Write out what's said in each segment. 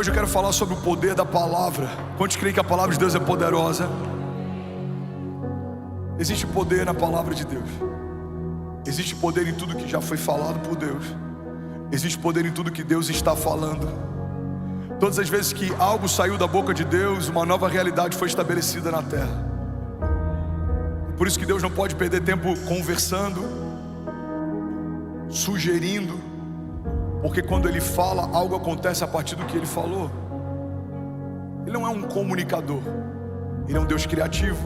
Hoje eu quero falar sobre o poder da palavra. Quantos creem que a palavra de Deus é poderosa? Existe poder na palavra de Deus. Existe poder em tudo que já foi falado por Deus. Existe poder em tudo que Deus está falando. Todas as vezes que algo saiu da boca de Deus, uma nova realidade foi estabelecida na terra. Por isso que Deus não pode perder tempo conversando, sugerindo, porque quando Ele fala, algo acontece a partir do que Ele falou. Ele não é um comunicador, Ele é um Deus criativo.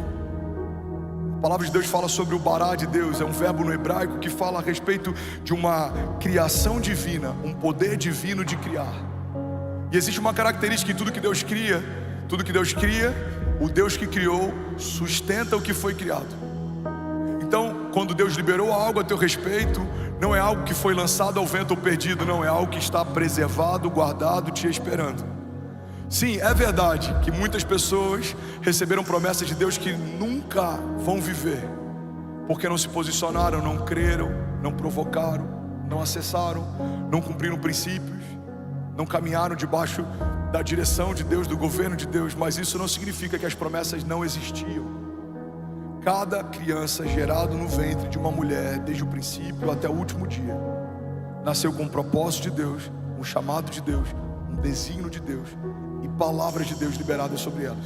A palavra de Deus fala sobre o bará de Deus, é um verbo no hebraico que fala a respeito de uma criação divina, um poder divino de criar. E existe uma característica em tudo que Deus cria. Tudo que Deus cria, o Deus que criou sustenta o que foi criado. Então, quando Deus liberou algo a teu respeito, não é algo que foi lançado ao vento ou perdido, não, é algo que está preservado, guardado, te esperando. Sim, é verdade que muitas pessoas receberam promessas de Deus que nunca vão viver, porque não se posicionaram, não creram, não provocaram, não acessaram, não cumpriram princípios, não caminharam debaixo da direção de Deus, do governo de Deus. Mas isso não significa que as promessas não existiam. Cada criança gerado no ventre de uma mulher, desde o princípio até o último dia, nasceu com um propósito de Deus, um chamado de Deus, um desígnio de Deus e palavras de Deus liberadas sobre elas.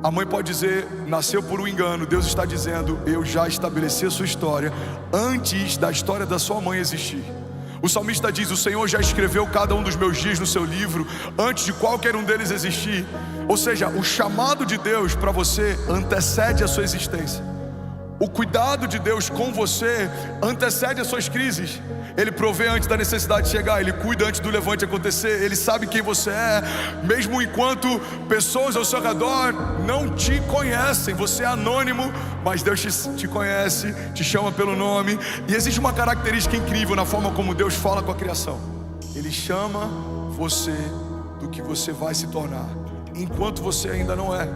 A mãe pode dizer, nasceu por um engano. Deus está dizendo, eu já estabeleci a sua história antes da história da sua mãe existir. O salmista diz, o Senhor já escreveu cada um dos meus dias no seu livro, antes de qualquer um deles existir. Ou seja, o chamado de Deus para você antecede a sua existência. O cuidado de Deus com você antecede as suas crises. Ele provê antes da necessidade chegar, Ele cuida antes do levante acontecer. Ele sabe quem você é, mesmo enquanto pessoas ao seu redor não te conhecem. Você é anônimo, mas Deus te conhece, te chama pelo nome. E existe uma característica incrível na forma como Deus fala com a criação. Ele chama você do que você vai se tornar, enquanto você ainda não é.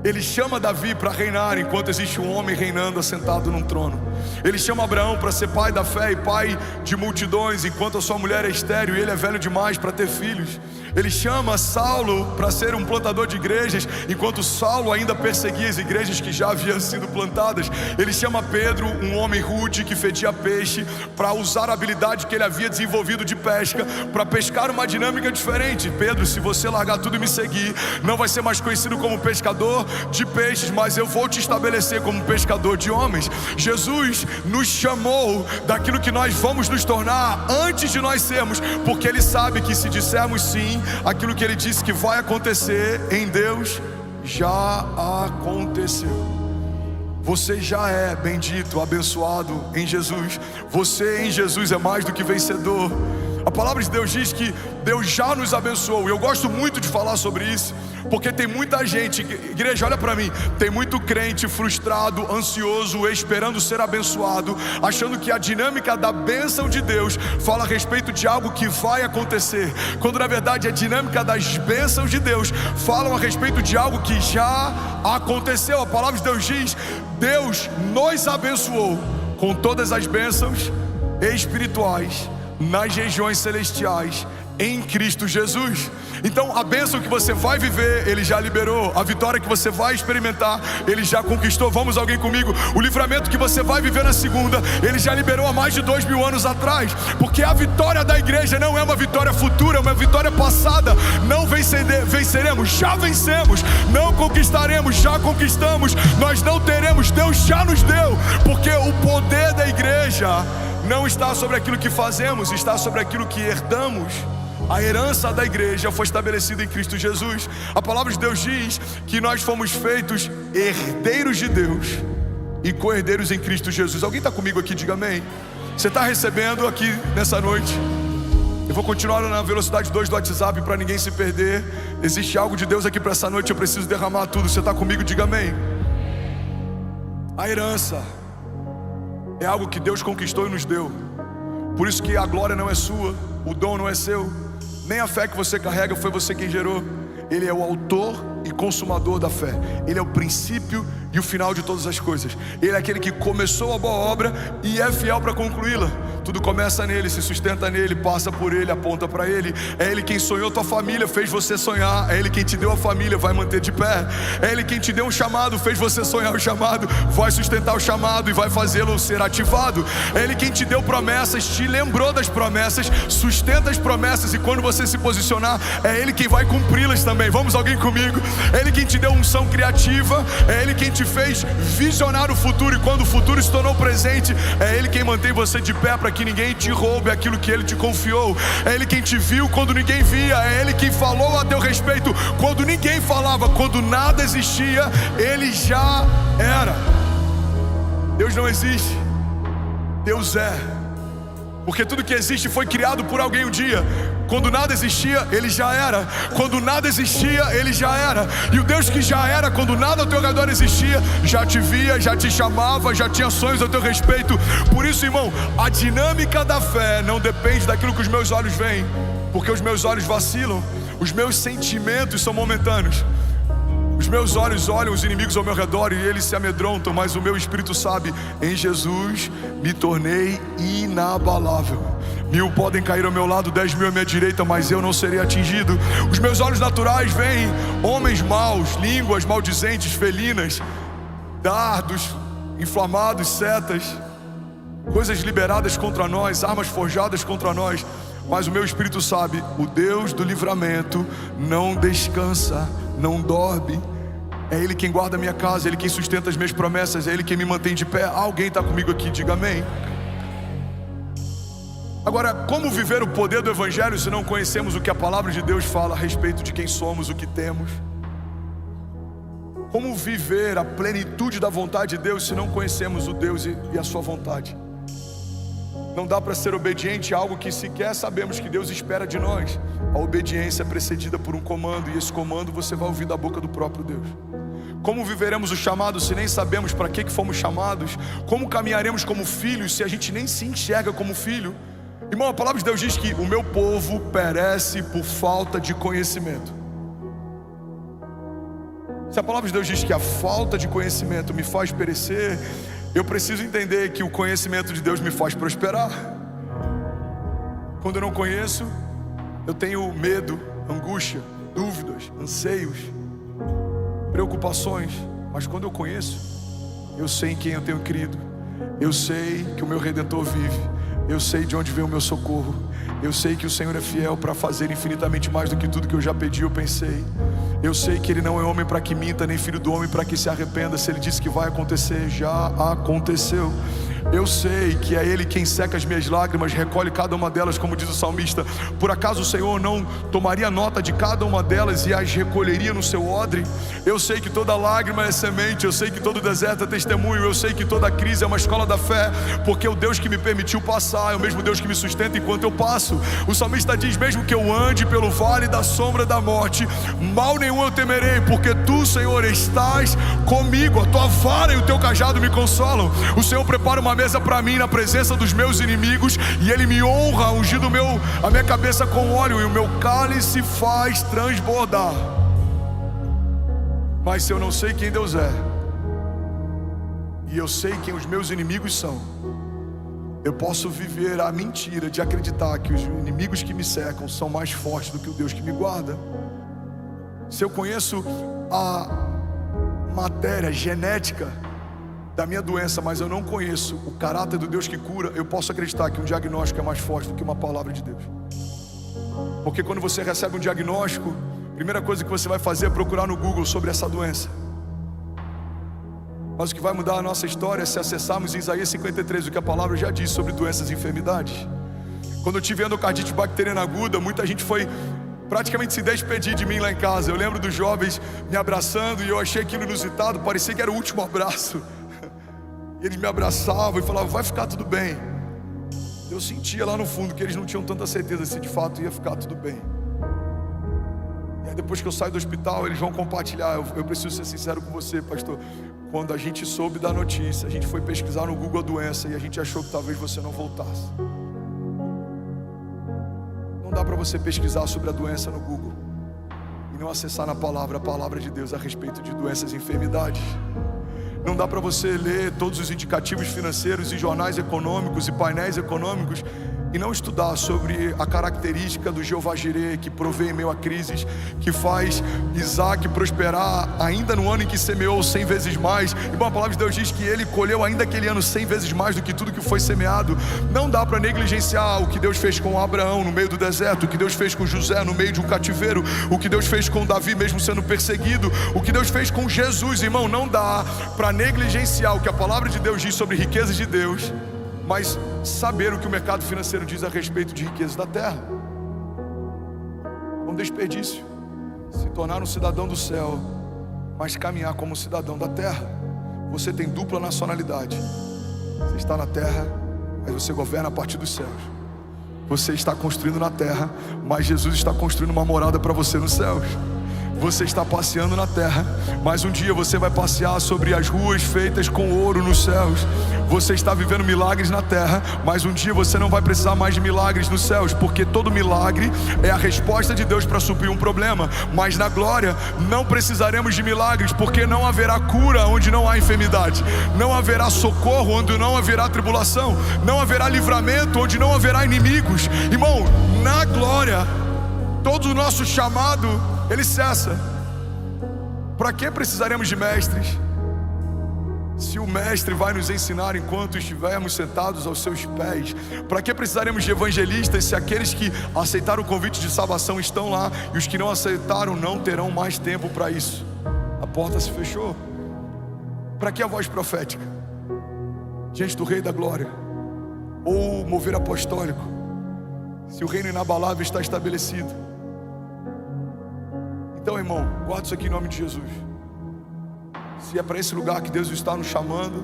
Ele chama Davi para reinar enquanto existe um homem reinando assentado num trono. Ele chama Abraão para ser pai da fé e pai de multidões, enquanto a sua mulher é estéril e ele é velho demais para ter filhos. Ele chama Saulo para ser um plantador de igrejas, enquanto Saulo ainda perseguia as igrejas que já haviam sido plantadas. Ele chama Pedro, um homem rude que fedia peixe, para usar a habilidade que ele havia desenvolvido de pesca, para pescar uma dinâmica diferente. Pedro, se você largar tudo e me seguir, não vai ser mais conhecido como pescador de peixes, mas eu vou te estabelecer como pescador de homens. Jesus nos chamou daquilo que nós vamos nos tornar antes de nós sermos, porque Ele sabe que se dissermos sim, aquilo que Ele disse que vai acontecer em Deus já aconteceu. Você já é bendito, abençoado em Jesus. Você em Jesus é mais do que vencedor. A palavra de Deus diz que Deus já nos abençoou. E eu gosto muito de falar sobre isso, porque tem muita gente, igreja, olha para mim, tem muito crente frustrado, ansioso, esperando ser abençoado, achando que a dinâmica da bênção de Deus fala a respeito de algo que vai acontecer, quando na verdade a dinâmica das bênçãos de Deus falam a respeito de algo que já aconteceu. A palavra de Deus diz, Deus nos abençoou com todas as bênçãos espirituais nas regiões celestiais em Cristo Jesus. Então a bênção que você vai viver, Ele já liberou. A vitória que você vai experimentar, Ele já conquistou. Vamos, alguém comigo? O livramento que você vai viver na segunda, Ele já liberou há mais de 2000 anos atrás. Porque a vitória da igreja não é uma vitória futura, é uma vitória passada. Não venceremos, já vencemos. Não conquistaremos, já conquistamos. Nós não teremos, Deus já nos deu. Porque o poder da igreja não está sobre aquilo que fazemos, está sobre aquilo que herdamos. A herança da igreja foi estabelecida em Cristo Jesus. A palavra de Deus diz que nós fomos feitos herdeiros de Deus e co-herdeiros em Cristo Jesus. Alguém está comigo aqui? Diga amém. Você está recebendo aqui nessa noite? Eu vou continuar na velocidade 2 do WhatsApp para ninguém se perder. Existe algo de Deus aqui para essa noite, eu preciso derramar tudo. Você está comigo? Diga amém. A herança é algo que Deus conquistou e nos deu. Por isso que a glória não é sua, o dom não é seu, nem a fé que você carrega foi você quem gerou. Ele é o autor e consumador da fé. Ele é o princípio e o final de todas as coisas. Ele é aquele que começou a boa obra e é fiel para concluí-la. Tudo começa nele, se sustenta nele, passa por ele, aponta para ele. É ele quem sonhou tua família, fez você sonhar. É ele quem te deu a família, vai manter de pé. É ele quem te deu um chamado, fez você sonhar o chamado, vai sustentar o chamado e vai fazê-lo ser ativado. É ele quem te deu promessas, te lembrou das promessas, sustenta as promessas, e quando você se posicionar, é ele quem vai cumpri-las também. Vamos, alguém comigo? É ele quem te deu unção criativa, é ele quem te fez visionar o futuro, e quando o futuro se tornou presente, é ele quem mantém você de pé para que ninguém te roube aquilo que ele te confiou. É ele quem te viu quando ninguém via, é ele quem falou a teu respeito quando ninguém falava, quando nada existia, ele já era. Deus não existe, Deus é. Porque tudo que existe foi criado por alguém um dia. Quando nada existia, ele já era. Quando nada existia, ele já era. E o Deus que já era, quando nada ao teu redor existia, já te via, já te chamava, já tinha sonhos ao teu respeito. Por isso, irmão, a dinâmica da fé não depende daquilo que os meus olhos veem, porque os meus olhos vacilam, os meus sentimentos são momentâneos. Os meus olhos olham os inimigos ao meu redor e eles se amedrontam, mas o meu espírito sabe: em Jesus me tornei inabalável. 1000 podem cair ao meu lado, 10.000 à minha direita, mas eu não serei atingido. Os meus olhos naturais veem homens maus, línguas maldizentes, felinas, dardos inflamados, setas, coisas liberadas contra nós, armas forjadas contra nós. Mas o meu espírito sabe: o Deus do livramento não descansa, não dorme. É ele quem guarda a minha casa, é ele quem sustenta as minhas promessas, é ele quem me mantém de pé. Alguém está comigo aqui? Diga amém. Agora, como viver o poder do Evangelho se não conhecemos o que a palavra de Deus fala a respeito de quem somos, o que temos? Como viver a plenitude da vontade de Deus se não conhecemos o Deus e a sua vontade? Não dá para ser obediente a algo que sequer sabemos que Deus espera de nós. A obediência é precedida por um comando, e esse comando você vai ouvir da boca do próprio Deus. Como viveremos o chamado se nem sabemos para que fomos chamados? Como caminharemos como filhos se a gente nem se enxerga como filho? Irmão, a palavra de Deus diz que o meu povo perece por falta de conhecimento. Se a palavra de Deus diz que a falta de conhecimento me faz perecer, eu preciso entender que o conhecimento de Deus me faz prosperar. Quando eu não conheço, eu tenho medo, angústia, dúvidas, anseios, preocupações. Mas quando eu conheço, eu sei em quem eu tenho crido. Eu sei que o meu Redentor vive. Eu sei de onde vem o meu socorro. Eu sei que o Senhor é fiel para fazer infinitamente mais do que tudo que eu já pedi ou pensei. Eu sei que Ele não é homem para que minta, nem filho do homem para que se arrependa. Se Ele disse que vai acontecer, já aconteceu. Eu sei que é Ele quem seca as minhas lágrimas, recolhe cada uma delas, como diz o salmista. Por acaso o Senhor não tomaria nota de cada uma delas e as recolheria no seu odre? Eu sei que toda lágrima é semente, eu sei que todo deserto é testemunho, eu sei que toda crise é uma escola da fé, porque o Deus que me permitiu passar é o mesmo Deus que me sustenta enquanto eu passo. O salmista diz: mesmo que eu ande pelo vale da sombra da morte, mal nenhum eu temerei, porque Tu, Senhor, estás comigo. A Tua vara e o Teu cajado me consolam. O Senhor prepara uma mesa para mim na presença dos meus inimigos, e Ele me honra, ungindo a minha cabeça com óleo, e o meu cálice faz transbordar. Mas se eu não sei quem Deus é, e eu sei quem os meus inimigos são, eu posso viver a mentira de acreditar que os inimigos que me cercam são mais fortes do que o Deus que me guarda. Se eu conheço a matéria genética da minha doença, mas eu não conheço o caráter do Deus que cura, eu posso acreditar que um diagnóstico é mais forte do que uma palavra de Deus. Porque quando você recebe um diagnóstico, a primeira coisa que você vai fazer é procurar no Google sobre essa doença. Mas o que vai mudar a nossa história é se acessarmos em Isaías 53, o que a palavra já diz sobre doenças e enfermidades. Quando eu tive endocardite bacteriana aguda, muita gente foi praticamente se despedir de mim lá em casa. Eu lembro dos jovens me abraçando e eu achei aquilo inusitado, parecia que era o último abraço. E eles me abraçavam e falavam: vai ficar tudo bem. Eu sentia lá no fundo que eles não tinham tanta certeza se de fato ia ficar tudo bem. E aí depois que eu saio do hospital, eles vão compartilhar. Eu preciso ser sincero com você, pastor. Quando a gente soube da notícia, a gente foi pesquisar no Google a doença e a gente achou que talvez você não voltasse. Não dá para você pesquisar sobre a doença no Google e não acessar na palavra a palavra de Deus a respeito de doenças e enfermidades. Não dá para você ler todos os indicativos financeiros e jornais econômicos e painéis econômicos e não estudar sobre a característica do Jeová Jireh, que provê em meio a crises, que faz Isaac prosperar ainda no ano em que semeou 100 vezes mais. E bom, a palavra de Deus diz que ele colheu ainda aquele ano 100 vezes mais do que tudo que foi semeado. Não dá para negligenciar o que Deus fez com Abraão no meio do deserto, o que Deus fez com José no meio de um cativeiro, o que Deus fez com Davi mesmo sendo perseguido, o que Deus fez com Jesus. Irmão, não dá para negligenciar o que a palavra de Deus diz sobre riquezas de Deus, mas saber o que o mercado financeiro diz a respeito de riquezas da terra. Um desperdício se tornar um cidadão do céu, mas caminhar como cidadão da terra. Você tem dupla nacionalidade. Você está na terra, mas você governa a partir dos céus. Você está construindo na terra, mas Jesus está construindo uma morada para você nos céus. Você está passeando na terra, mas um dia você vai passear sobre as ruas feitas com ouro nos céus. Você está vivendo milagres na terra, mas um dia você não vai precisar mais de milagres nos céus, porque todo milagre é a resposta de Deus para suprir um problema. Mas na glória não precisaremos de milagres, porque não haverá cura onde não há enfermidade, não haverá socorro onde não haverá tribulação, não haverá livramento onde não haverá inimigos. Irmão, na glória todo o nosso chamado ele cessa. Para que precisaremos de mestres, se o mestre vai nos ensinar enquanto estivermos sentados aos seus pés? Para que precisaremos de evangelistas, se aqueles que aceitaram o convite de salvação estão lá e os que não aceitaram não terão mais tempo para isso? A porta se fechou. Para que a voz profética diante do Rei da Glória, ou mover apostólico, se o reino inabalável está estabelecido? Então, irmão, guarda isso aqui em nome de Jesus. Se é para esse lugar que Deus está nos chamando,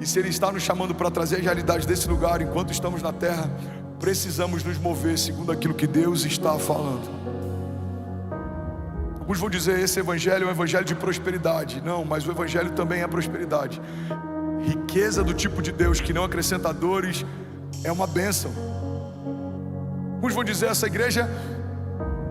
e se Ele está nos chamando para trazer a realidade desse lugar enquanto estamos na terra, precisamos nos mover segundo aquilo que Deus está falando. Alguns vão dizer: esse evangelho é um evangelho de prosperidade. Não, mas o evangelho também é prosperidade. Riqueza do tipo de Deus que não acrescenta dores é uma bênção. Alguns vão dizer: essa igreja,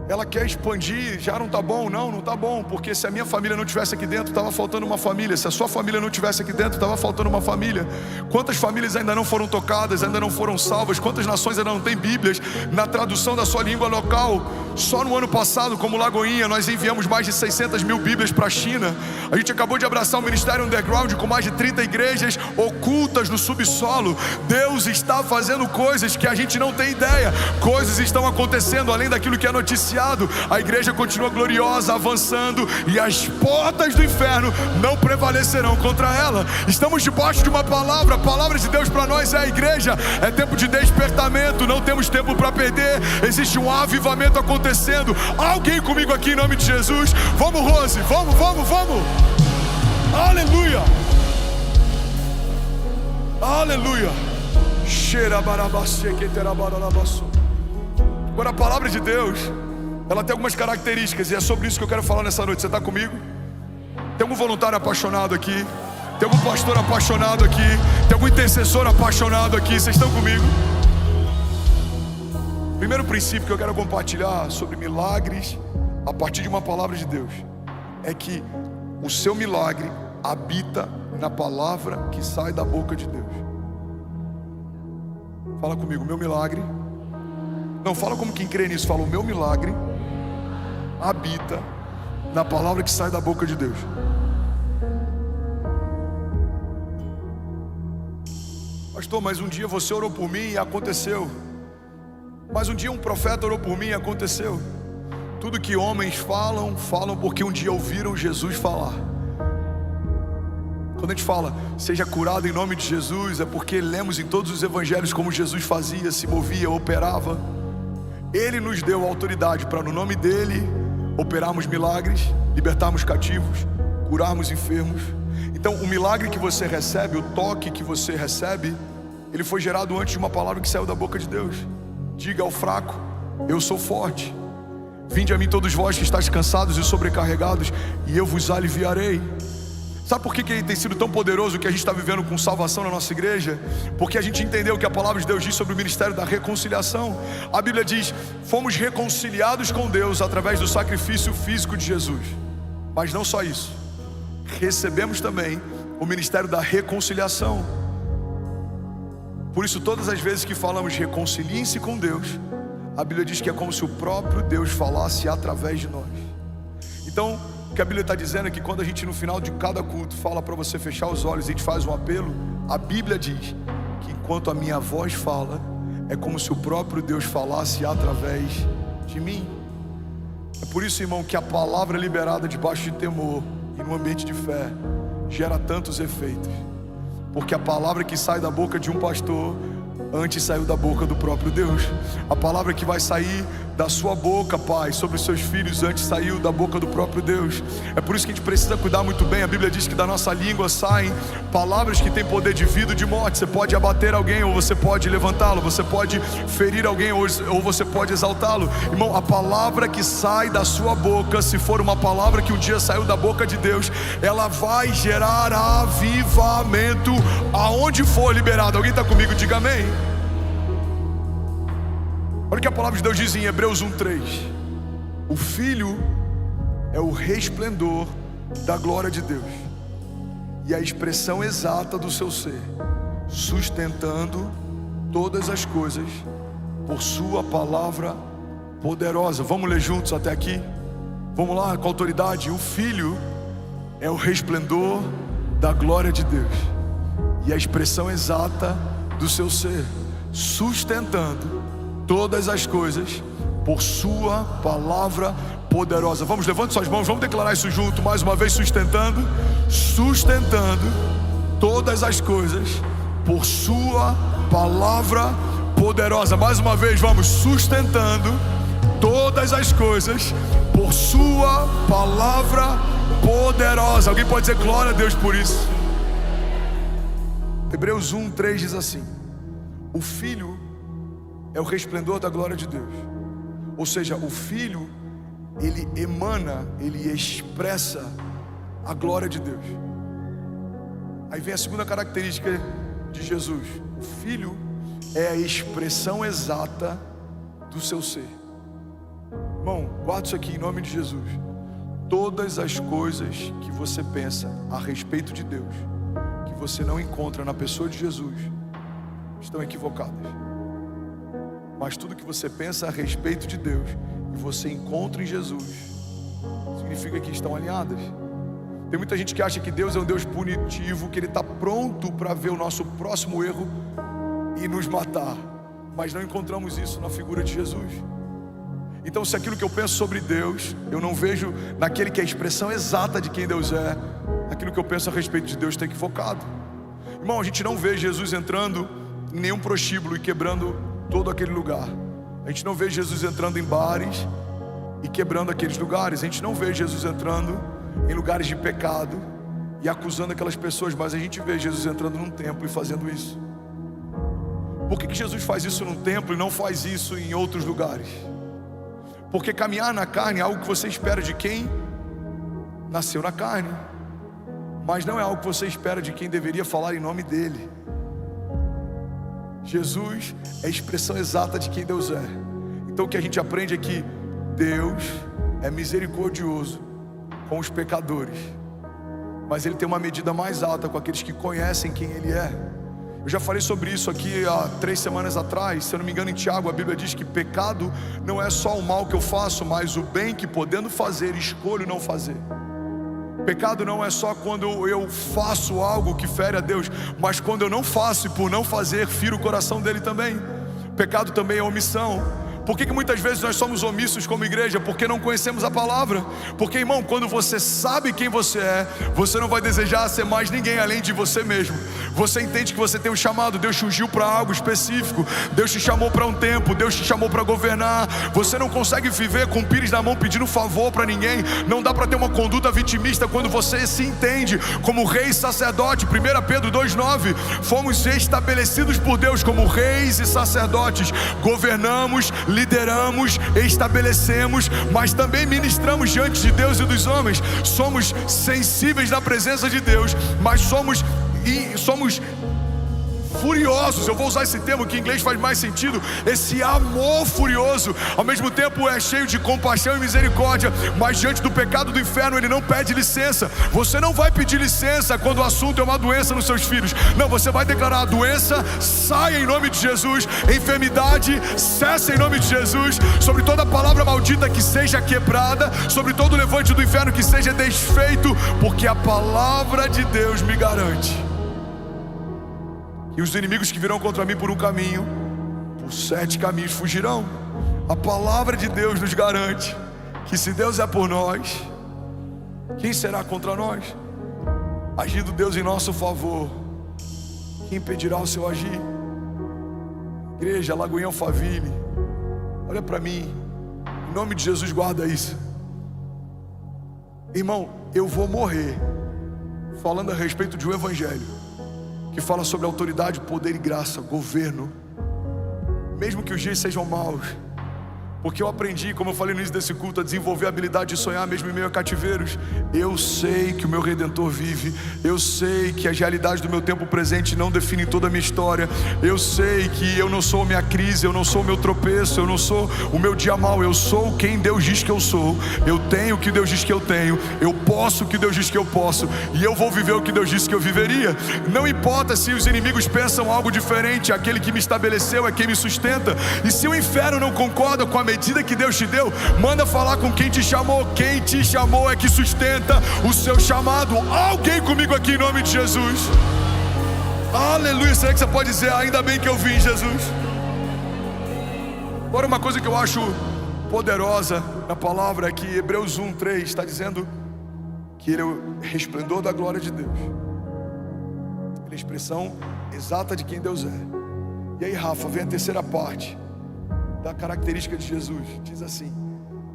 ela quer expandir, já não está bom. Não, não está bom, porque se a minha família não estivesse aqui dentro, estava faltando uma família. Se a sua família não estivesse aqui dentro, estava faltando uma família. Quantas famílias ainda não foram tocadas, ainda não foram salvas? Quantas nações ainda não têm Bíblias na tradução da sua língua local? Só no ano passado, como Lagoinha, nós enviamos mais de 600 mil Bíblias para a China. A gente acabou de abraçar um ministério underground com mais de 30 igrejas ocultas no subsolo. Deus está fazendo coisas que a gente não tem ideia. Coisas estão acontecendo além daquilo que é noticiado. A igreja continua gloriosa, avançando, e as portas do inferno não prevalecerão contra ela. Estamos debaixo de uma palavra. A palavra de Deus para nós é a igreja. É tempo de despertamento, não temos tempo para perder. Existe um avivamento acontecendo. Alguém comigo aqui em nome de Jesus? Vamos, Rose, vamos. Aleluia, aleluia. Agora, a palavra de Deus, ela tem algumas características, e é sobre isso que eu quero falar nessa noite. Você está comigo? Tem algum voluntário apaixonado aqui? Tem algum pastor apaixonado aqui? Tem algum intercessor apaixonado aqui? Vocês estão comigo? Primeiro princípio que eu quero compartilhar sobre milagres a partir de uma palavra de Deus é que o seu milagre habita na palavra que sai da boca de Deus. Fala comigo: meu milagre. Não, fala como quem crê nisso. Fala: o meu milagre habita na palavra que sai da boca de Deus. Pastor, mas um dia você orou por mim e aconteceu. Mas um dia um profeta orou por mim e aconteceu. Tudo que homens falam, falam porque um dia ouviram Jesus falar. Quando a gente fala seja curado em nome de Jesus, é porque lemos em todos os evangelhos como Jesus fazia, se movia, operava. Ele nos deu a autoridade para no nome dele operarmos milagres, libertarmos cativos, curarmos enfermos. Então o milagre que você recebe, o toque que você recebe, ele foi gerado antes de uma palavra que saiu da boca de Deus. Diga ao fraco: eu sou forte. Vinde a mim todos vós que estáis cansados e sobrecarregados, e eu vos aliviarei. Sabe por que ele tem sido tão poderoso que a gente está vivendo com salvação na nossa igreja? Porque a gente entendeu que a palavra de Deus diz sobre o ministério da reconciliação. A Bíblia diz: fomos reconciliados com Deus através do sacrifício físico de Jesus. Mas não só isso, recebemos também o ministério da reconciliação. Por isso, todas as vezes que falamos reconciliem-se com Deus, a Bíblia diz que é como se o próprio Deus falasse através de nós. Então, o que a Bíblia está dizendo é que quando a gente no final de cada culto fala para você fechar os olhos e a gente faz um apelo, a Bíblia diz que enquanto a minha voz fala, é como se o próprio Deus falasse através de mim. É por isso, irmão, que a palavra liberada debaixo de temor e no ambiente de fé gera tantos efeitos. Porque a palavra que sai da boca de um pastor antes saiu da boca do próprio Deus. A palavra que vai sair da sua boca, Pai, sobre os seus filhos, antes saiu da boca do próprio Deus. É por isso que a gente precisa cuidar muito bem. A Bíblia diz que da nossa língua saem palavras que têm poder de vida e de morte. Você pode abater alguém, ou você pode levantá-lo. Você pode ferir alguém, ou você pode exaltá-lo. Irmão, a palavra que sai da sua boca, se for uma palavra que um dia saiu da boca de Deus, ela vai gerar avivamento aonde for liberado. Alguém está comigo? Diga amém. Olha o que a palavra de Deus diz em Hebreus 1:3. O Filho é o resplendor da glória de Deus e a expressão exata do seu ser, sustentando todas as coisas por sua palavra poderosa. Vamos ler juntos até aqui? Vamos lá, com autoridade. O Filho é o resplendor da glória de Deus e a expressão exata do seu ser, sustentando todas as coisas por sua palavra poderosa. Vamos, levante suas mãos, vamos declarar isso junto, mais uma vez, sustentando todas as coisas por sua palavra poderosa. Mais uma vez, vamos, sustentando todas as coisas por sua palavra poderosa. Alguém pode dizer glória a Deus por isso? Hebreus 1:3 diz assim: o Filho é o resplendor da glória de Deus. Ou seja, o Filho, ele emana, ele expressa a glória de Deus. Aí vem a segunda característica de Jesus: o Filho é a expressão exata do seu ser. Irmão, guarda isso aqui em nome de Jesus. Todas as coisas que você pensa a respeito de Deus, que você não encontra na pessoa de Jesus, estão equivocadas. Mas tudo que você pensa a respeito de Deus e você encontra em Jesus, significa que estão alinhadas. Tem muita gente que acha que Deus é um Deus punitivo, que Ele está pronto para ver o nosso próximo erro e nos matar. Mas não encontramos isso na figura de Jesus. Então, se aquilo que eu penso sobre Deus, eu não vejo naquele que é a expressão exata de quem Deus é, aquilo que eu penso a respeito de Deus está equivocado. Irmão, a gente não vê Jesus entrando em nenhum prostíbulo e quebrando todo aquele lugar. A gente não vê Jesus entrando em bares e quebrando aqueles lugares. A gente não vê Jesus entrando em lugares de pecado e acusando aquelas pessoas. Mas a gente vê Jesus entrando num templo e fazendo isso. Por que Jesus faz isso num templo e não faz isso em outros lugares? Porque caminhar na carne é algo que você espera de quem nasceu na carne, mas não é algo que você espera de quem deveria falar em nome dele. Jesus é a expressão exata de quem Deus é. Então o que a gente aprende é que Deus é misericordioso com os pecadores, mas Ele tem uma medida mais alta com aqueles que conhecem quem Ele é. Eu já falei sobre isso aqui há 3 semanas atrás. Se eu não me engano, em Tiago, a Bíblia diz que pecado não é só o mal que eu faço, mas o bem que, podendo fazer, escolho não fazer. Pecado não é só quando eu faço algo que fere a Deus, mas quando eu não faço e por não fazer, firo o coração dele também. Pecado também é omissão. Por que muitas vezes nós somos omissos como igreja? Porque não conhecemos a palavra. Porque, irmão, quando você sabe quem você é, você não vai desejar ser mais ninguém além de você mesmo. Você entende que você tem um chamado. Deus te ungiu para algo específico. Deus te chamou para um tempo. Deus te chamou para governar. Você não consegue viver com o pires na mão pedindo favor para ninguém. Não dá para ter uma conduta vitimista quando você se entende como rei e sacerdote. 1 Pedro 2:9. Fomos estabelecidos por Deus como reis e sacerdotes. Governamos, lideramos, estabelecemos, mas também ministramos diante de Deus e dos homens. Somos sensíveis na presença de Deus, mas somos furiosos. Eu vou usar esse termo que em inglês faz mais sentido. Esse amor furioso, ao mesmo tempo é cheio de compaixão e misericórdia, mas diante do pecado do inferno ele não pede licença. Você não vai pedir licença quando o assunto é uma doença nos seus filhos. Não, você vai declarar: a doença saia em nome de Jesus, enfermidade cessa em nome de Jesus, sobre toda palavra maldita que seja quebrada, sobre todo levante do inferno que seja desfeito, porque a palavra de Deus me garante que os inimigos que virão contra mim por um caminho, por 7 caminhos fugirão. A palavra de Deus nos garante que se Deus é por nós, quem será contra nós? Agindo Deus em nosso favor, quem impedirá o seu agir? Igreja Lagoinha Alphaville, olha para mim, em nome de Jesus, guarda isso. Irmão, eu vou morrer falando a respeito de um evangelho que fala sobre autoridade, poder e graça, governo, mesmo que os dias sejam maus, porque eu aprendi, como eu falei no início desse culto, a desenvolver a habilidade de sonhar mesmo em meio a cativeiros. Eu sei que o meu Redentor vive. Eu sei que as realidades do meu tempo presente não definem toda a minha história. Eu sei que eu não sou a minha crise, eu não sou o meu tropeço, eu não sou o meu dia mau. Eu sou quem Deus diz que eu sou. Eu tenho o que Deus diz que eu tenho. Eu posso o que Deus diz que eu posso. E eu vou viver o que Deus disse que eu viveria. Não importa se os inimigos pensam algo diferente, aquele que me estabeleceu é quem me sustenta. E se o inferno não concorda com a medida que Deus te deu, manda falar com quem te chamou. Quem te chamou é que sustenta o seu chamado. Alguém comigo aqui em nome de Jesus? Aleluia. Será que você pode dizer: ainda bem que eu vim, Jesus? Agora, uma coisa que eu acho poderosa na palavra é que Hebreus 1:3 está dizendo que ele é o resplendor da glória de Deus. Ele é a expressão exata de quem Deus é. E aí, Rafa, vem a terceira parte da característica de Jesus. Diz assim: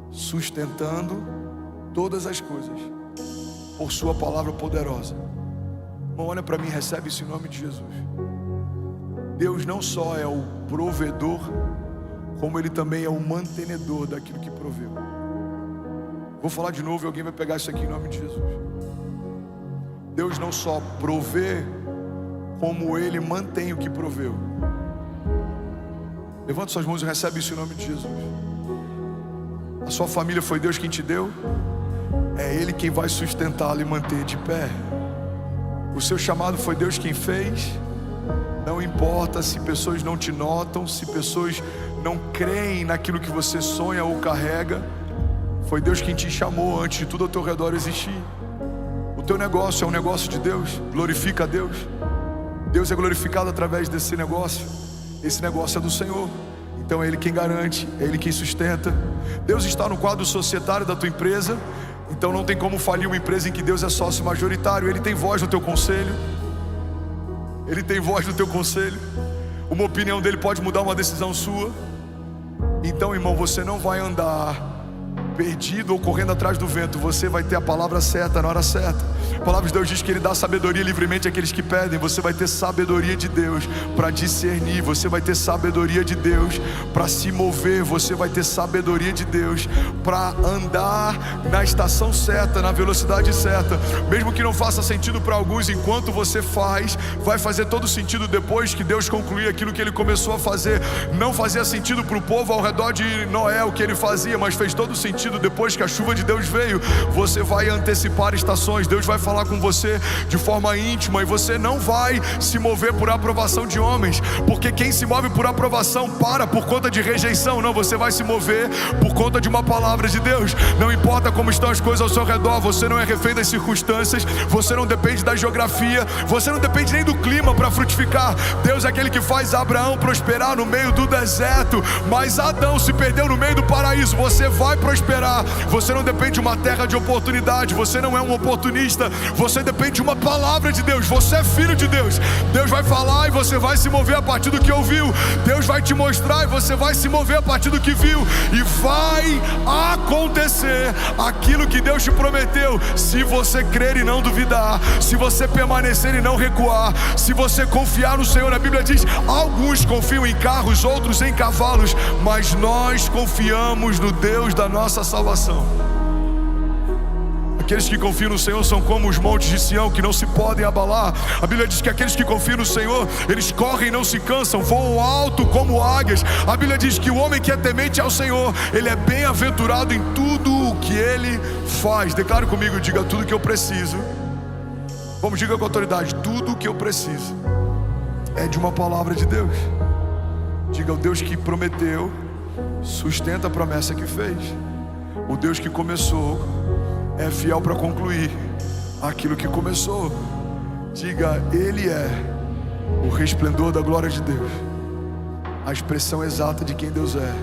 sustentando todas as coisas por sua palavra poderosa. Irmão, olha para mim, recebe isso em nome de Jesus. Deus não só é o provedor, como Ele também é o mantenedor daquilo que proveu. Vou falar de novo e alguém vai pegar isso aqui em nome de Jesus. Deus não só provê, como Ele mantém o que proveu. Levanta suas mãos e recebe isso em nome de Jesus. A sua família foi Deus quem te deu, é Ele quem vai sustentá-la e manter de pé. O seu chamado foi Deus quem fez. Não importa se pessoas não te notam, se pessoas não creem naquilo que você sonha ou carrega, foi Deus quem te chamou antes de tudo ao teu redor existir. O teu negócio é um negócio de Deus, glorifica a Deus. Deus é glorificado através desse negócio. Esse negócio é do Senhor, então é Ele quem garante, é Ele quem sustenta. Deus está no quadro societário da tua empresa, então não tem como falir uma empresa em que Deus é sócio majoritário. Ele tem voz no teu conselho. Ele tem voz no teu conselho. Uma opinião dele pode mudar uma decisão sua. Então, irmão, você não vai andar perdido ou correndo atrás do vento. Você vai ter a palavra certa na hora certa. A palavra de Deus diz que Ele dá sabedoria livremente àqueles que pedem. Você vai ter sabedoria de Deus para discernir. Você vai ter sabedoria de Deus para se mover. Você vai ter sabedoria de Deus para andar na estação certa, na velocidade certa. Mesmo que não faça sentido para alguns, enquanto você faz, vai fazer todo sentido depois que Deus concluir aquilo que Ele começou a fazer. Não fazia sentido para o povo ao redor de Noé o que ele fazia, mas fez todo sentido depois que a chuva de Deus veio. Você vai antecipar estações. Deus vai falar com você de forma íntima, e você não vai se mover por aprovação de homens, porque quem se move por aprovação para por conta de rejeição. Não, você vai se mover por conta de uma palavra de Deus. Não importa como estão as coisas ao seu redor, você não é refém das circunstâncias, você não depende da geografia, você não depende nem do clima para frutificar. Deus é aquele que faz Abraão prosperar no meio do deserto, mas Adão se perdeu no meio do paraíso. Você vai prosperar. Você não depende de uma terra de oportunidade, você não é um oportunista, você depende de uma palavra de Deus. Você é filho de Deus. Deus vai falar e você vai se mover a partir do que ouviu. Deus vai te mostrar e você vai se mover a partir do que viu. E vai acontecer aquilo que Deus te prometeu, se você crer e não duvidar, se você permanecer e não recuar, se você confiar no Senhor. A Bíblia diz: alguns confiam em carros, outros em cavalos, mas nós confiamos no Deus da nossa salvação. Aqueles que confiam no Senhor são como os montes de Sião, que não se podem abalar. A Bíblia diz que aqueles que confiam no Senhor, eles correm e não se cansam, voam alto como águias. A Bíblia diz que o homem que é temente ao Senhor, ele é bem-aventurado em tudo o que ele faz. Declare comigo, diga: tudo que eu preciso. Vamos, diga com autoridade: tudo o que eu preciso é de uma palavra de Deus. Diga: o Deus que prometeu sustenta a promessa que fez. O Deus que começou é fiel para concluir aquilo que começou. Diga: Ele é o resplendor da glória de Deus, a expressão exata de quem Deus é,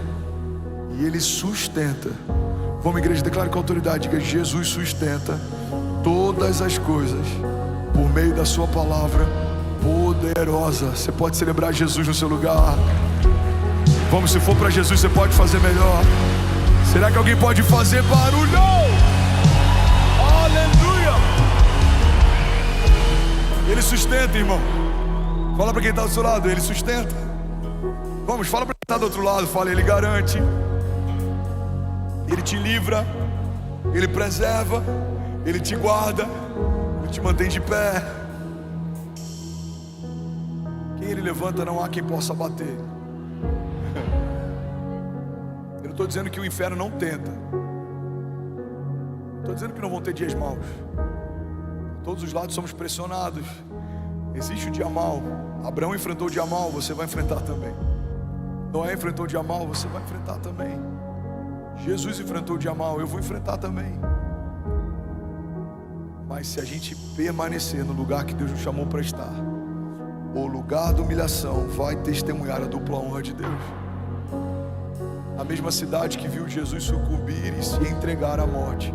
e Ele sustenta. Vamos, igreja, declare com autoridade. Diga: Jesus sustenta todas as coisas por meio da sua palavra poderosa. Você pode celebrar Jesus no seu lugar. Vamos, se for para Jesus, você pode fazer melhor. Será que alguém pode fazer barulho? Aleluia! Ele sustenta, irmão. Fala para quem está do seu lado: Ele sustenta. Vamos, fala para quem está do outro lado. Fala: Ele garante, Ele te livra, Ele preserva, Ele te guarda, Ele te mantém de pé. Quem Ele levanta, não há quem possa bater. Eu não estou dizendo que o inferno não tenta, estou dizendo que não vão ter dias maus. Todos os lados somos pressionados. Existe o dia mau. Abraão enfrentou o dia mau, você vai enfrentar também. Noé enfrentou o dia mau, você vai enfrentar também. Jesus enfrentou o dia mau, eu vou enfrentar também. Mas se a gente permanecer no lugar que Deus nos chamou para estar, o lugar da humilhação vai testemunhar a dupla honra de Deus. A mesma cidade que viu Jesus sucumbir e se entregar à morte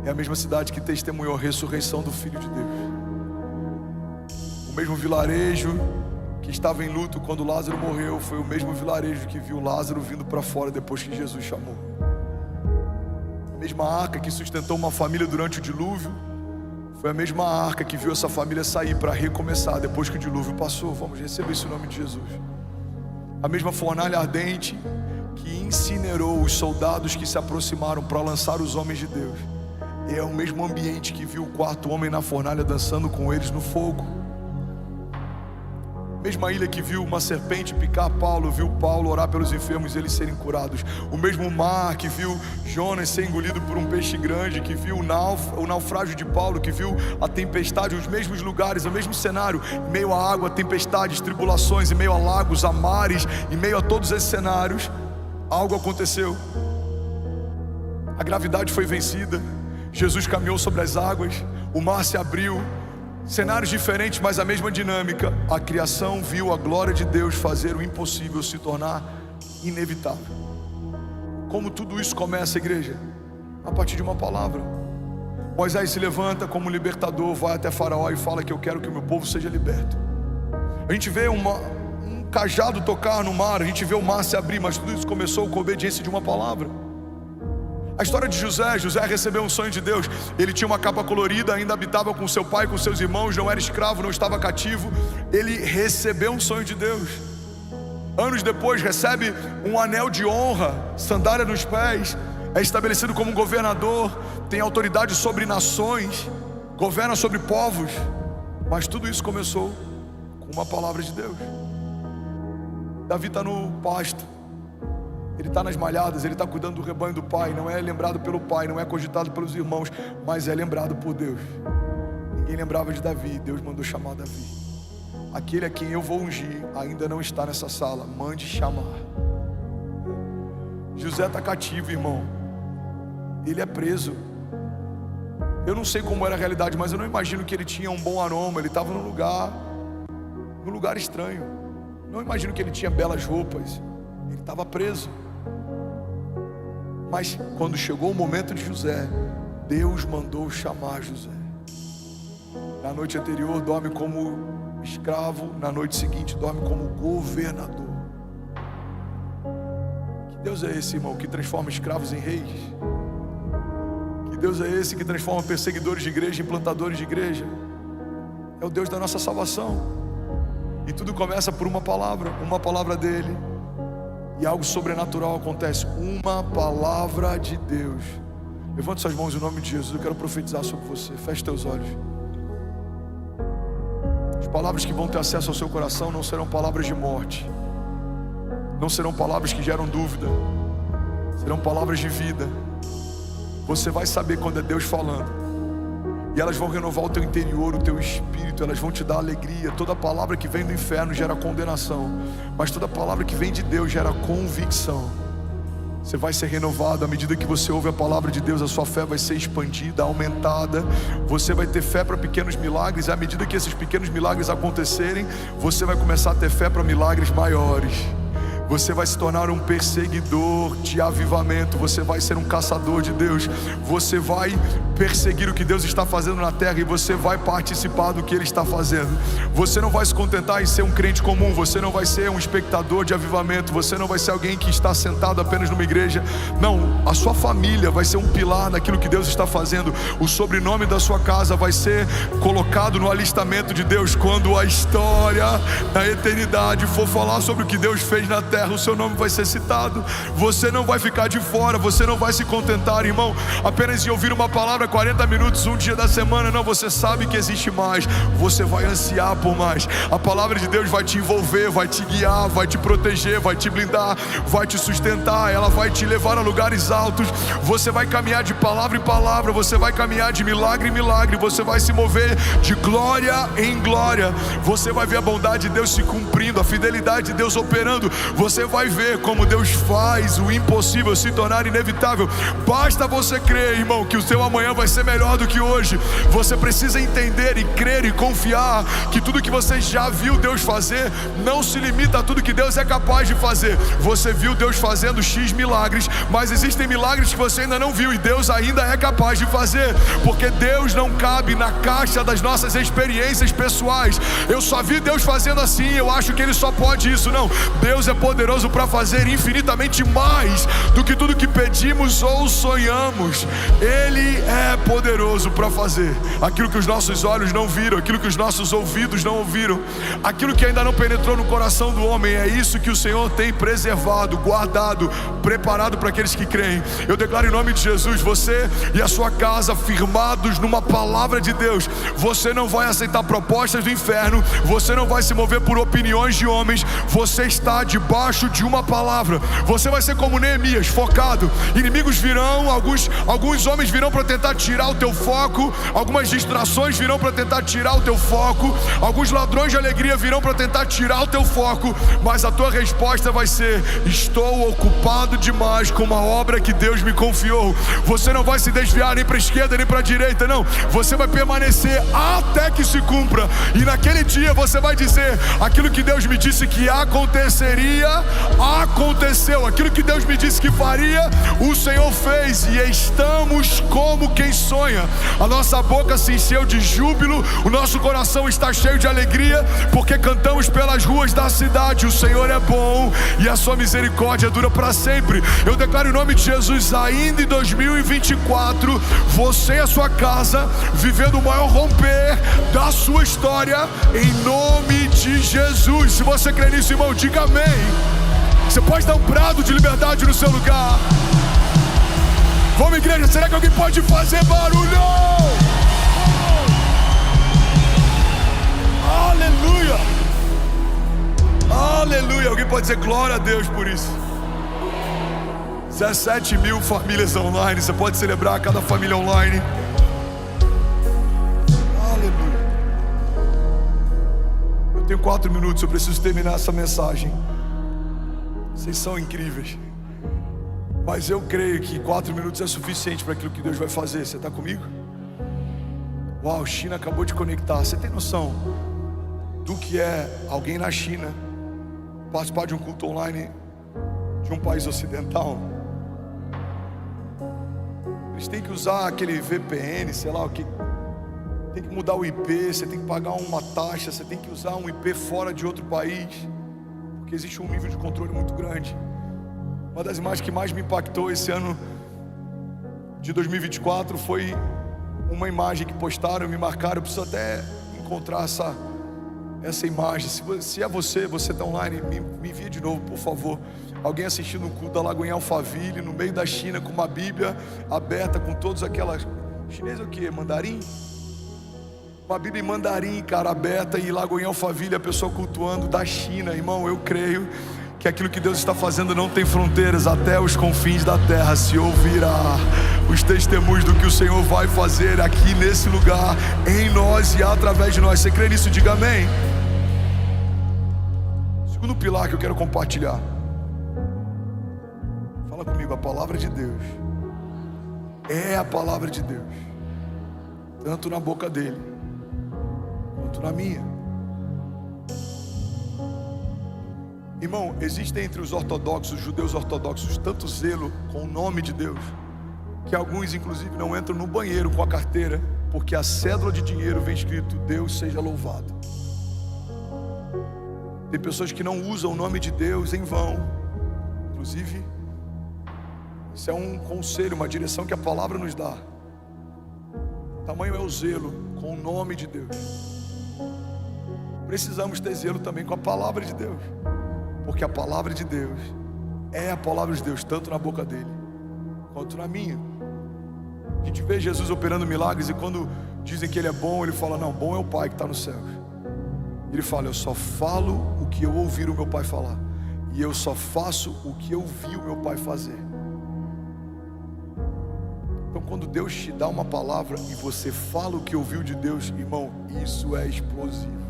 é a mesma cidade que testemunhou a ressurreição do Filho de Deus. O mesmo vilarejo que estava em luto quando Lázaro morreu foi o mesmo vilarejo que viu Lázaro vindo para fora depois que Jesus chamou. A mesma arca que sustentou uma família durante o dilúvio foi a mesma arca que viu essa família sair para recomeçar depois que o dilúvio passou. Vamos, receber isso em nome de Jesus. A mesma fornalha ardente que incinerou os soldados que se aproximaram para lançar os homens de Deus é o mesmo ambiente que viu o quarto homem na fornalha dançando com eles no fogo. Mesma ilha que viu uma serpente picar Paulo, viu Paulo orar pelos enfermos e eles serem curados. O mesmo mar que viu Jonas ser engolido por um peixe grande, que viu o naufrágio de Paulo, que viu a tempestade, os mesmos lugares, o mesmo cenário. Em meio à água, tempestades, tribulações, em meio a lagos, a mares, em meio a todos esses cenários, algo aconteceu. A gravidade foi vencida, Jesus caminhou sobre as águas, o mar se abriu. Cenários diferentes, mas a mesma dinâmica. A criação viu a glória de Deus fazer o impossível se tornar inevitável. Como tudo isso começa, igreja? A partir de uma palavra. Moisés se levanta como libertador, vai até Faraó e fala que eu quero que o meu povo seja liberto. A gente vê um cajado tocar no mar, a gente vê o mar se abrir, mas tudo isso começou com a obediência de uma palavra. A história de José recebeu um sonho de Deus. Ele tinha uma capa colorida, ainda habitava com seu pai, com seus irmãos, não era escravo, não estava cativo. Ele recebeu um sonho de Deus. Anos depois recebe um anel de honra, sandália nos pés, é estabelecido como um governador, tem autoridade sobre nações, governa sobre povos. Mas tudo isso começou com uma palavra de Deus. Davi está no pasto, ele está nas malhadas, ele está cuidando do rebanho do pai. Não é lembrado pelo pai, não é cogitado pelos irmãos, mas é lembrado por Deus. Ninguém lembrava de Davi, Deus mandou chamar Davi. Aquele a quem eu vou ungir ainda não está nessa sala, mande chamar. José está cativo, irmão. Ele é preso. Eu não sei como era a realidade, mas eu não imagino que ele tinha um bom aroma. Ele estava num lugar estranho. Não imagino que ele tinha belas roupas. Ele estava preso. Mas quando chegou o momento de José, Deus mandou chamar José. Na noite anterior dorme como escravo, na noite seguinte dorme como governador. Que Deus é esse, irmão, que transforma escravos em reis? Que Deus é esse que transforma perseguidores de igreja em plantadores de igreja? É o Deus da nossa salvação. E tudo começa por uma palavra dele. E algo sobrenatural acontece. Uma palavra de Deus Levante suas mãos em nome de Jesus. Eu quero profetizar sobre você. Feche teus olhos. As palavras que vão ter acesso ao seu coração não serão palavras de morte, não serão palavras que geram dúvida, serão palavras de vida. Você vai saber quando é Deus falando, e elas vão renovar o teu interior, o teu espírito. Elas vão te dar alegria. Toda palavra que vem do inferno gera condenação, mas toda palavra que vem de Deus gera convicção. Você vai ser renovado à medida que você ouve a palavra de Deus. A sua fé vai ser expandida, aumentada. Você vai ter fé para pequenos milagres. E à medida que esses pequenos milagres acontecerem, você vai começar a ter fé para milagres maiores. Você vai se tornar um perseguidor de avivamento. Você vai ser um caçador de Deus. Você vai perseguir o que Deus está fazendo na terra, e você vai participar do que Ele está fazendo. Você não vai se contentar em ser um crente comum. Você não vai ser um espectador de avivamento. Você não vai ser alguém que está sentado apenas numa igreja. Não, a sua família vai ser um pilar naquilo que Deus está fazendo. O sobrenome da sua casa vai ser colocado no alistamento de Deus. Quando a história da eternidade for falar sobre o que Deus fez na terra, o seu nome vai ser citado. Você não vai ficar de fora. Você não vai se contentar, irmão, apenas em ouvir uma palavra 40 minutos, um dia da semana. Não, você sabe que existe mais. Você vai ansiar por mais. A palavra de Deus vai te envolver, vai te guiar, vai te proteger, vai te blindar, vai te sustentar. Ela vai te levar a lugares altos. Você vai caminhar de palavra em palavra. Você vai caminhar de milagre em milagre. Você vai se mover de glória em glória. Você vai ver a bondade de Deus se cumprindo, a fidelidade de Deus operando. Você vai ver como Deus faz o impossível se tornar inevitável. Basta você crer, irmão, que o seu amanhã vai ser melhor do que hoje. Você precisa entender e crer e confiar que tudo que você já viu Deus fazer não se limita a tudo que Deus é capaz de fazer. Você viu Deus fazendo X milagres, mas existem milagres que você ainda não viu, e Deus ainda é capaz de fazer, porque Deus não cabe na caixa das nossas experiências pessoais. Eu só vi Deus fazendo assim, eu acho que Ele só pode isso. Não, Deus é poderoso para fazer infinitamente mais do que tudo que pedimos ou sonhamos. Ele é poderoso para fazer aquilo que os nossos olhos não viram, aquilo que os nossos ouvidos não ouviram, aquilo que ainda não penetrou no coração do homem. É isso que o Senhor tem preservado, guardado, preparado para aqueles que creem. Eu declaro em nome de Jesus, você e a sua casa firmados numa palavra de Deus. Você não vai aceitar propostas do inferno. Você não vai se mover por opiniões de homens. Você está debaixo de uma palavra. Você vai ser como Neemias, focado. Inimigos virão, alguns homens virão para tentar tirar o teu foco, algumas distrações virão para tentar tirar o teu foco, alguns ladrões de alegria virão para tentar tirar o teu foco, mas a tua resposta vai ser: estou ocupado demais com uma obra que Deus me confiou. Você não vai se desviar nem para a esquerda nem para a direita, não. Você vai permanecer até que se cumpra, e naquele dia você vai dizer: aquilo que Deus me disse que aconteceria, aconteceu. Aquilo que Deus me disse que faria, o Senhor fez, e estamos como quem sonha. A nossa boca se encheu de júbilo, o nosso coração está cheio de alegria, porque cantamos pelas ruas da cidade: o Senhor é bom e a sua misericórdia dura para sempre. Eu declaro em nome de Jesus, ainda em 2024, você e a sua casa vivendo o maior romper da sua história, em nome de Jesus. Se você crê nisso, irmão, diga amém. Você pode dar um brado de liberdade no seu lugar. Vamos, igreja, será que alguém pode fazer barulho? Aleluia! Aleluia! Alguém pode dizer glória a Deus por isso? 17 mil famílias online. Você pode celebrar cada família online. Aleluia! Eu tenho 4 minutos, eu preciso terminar essa mensagem. Vocês são incríveis, mas eu creio que 4 minutos é suficiente para aquilo que Deus vai fazer. Você está comigo? Uau, China acabou de conectar. Você tem noção do que é alguém na China participar de um culto online de um país ocidental? Eles têm que usar aquele VPN, sei lá o que. Tem que mudar o IP, você tem que pagar uma taxa, você tem que usar um IP fora de outro país, porque existe um nível de controle muito grande. Uma das imagens que mais me impactou esse ano de 2024 foi uma imagem que postaram, me marcaram. Eu preciso até encontrar essa imagem. Se é você está online, me envia de novo, por favor. Alguém assistindo um culto da Lagoa em Alphaville, no meio da China, com uma Bíblia aberta, com todas aquelas... Chinês é o quê? Mandarim? Uma Bíblia em mandarim, cara, aberta, e Lagoa em Alphaville, a pessoa cultuando da China. Irmão, eu creio que aquilo que Deus está fazendo não tem fronteiras, até os confins da terra se ouvirá os testemunhos do que o Senhor vai fazer aqui nesse lugar, em nós e através de nós. Você crê nisso? Diga amém. Segundo pilar que eu quero compartilhar, fala comigo, a palavra de Deus é a palavra de Deus, tanto na boca dele quanto na minha. Irmão, existe entre os ortodoxos, os judeus ortodoxos, tanto zelo com o nome de Deus, que alguns inclusive não entram no banheiro com a carteira, porque a cédula de dinheiro vem escrito: Deus seja louvado. Tem pessoas que não usam o nome de Deus em vão. Inclusive, isso é um conselho, uma direção que a palavra nos dá. Tamanho é o zelo com o nome de Deus. Precisamos ter zelo também com a palavra de Deus, porque a palavra de Deus é a palavra de Deus, tanto na boca dele quanto na minha. A gente vê Jesus operando milagres, e quando dizem que ele é bom, ele fala: não, bom é o Pai que está no céu. Ele fala: eu só falo o que eu ouvir o meu Pai falar, e eu só faço o que eu vi o meu Pai fazer. Então, quando Deus te dá uma palavra e você fala o que ouviu de Deus, irmão, isso é explosivo.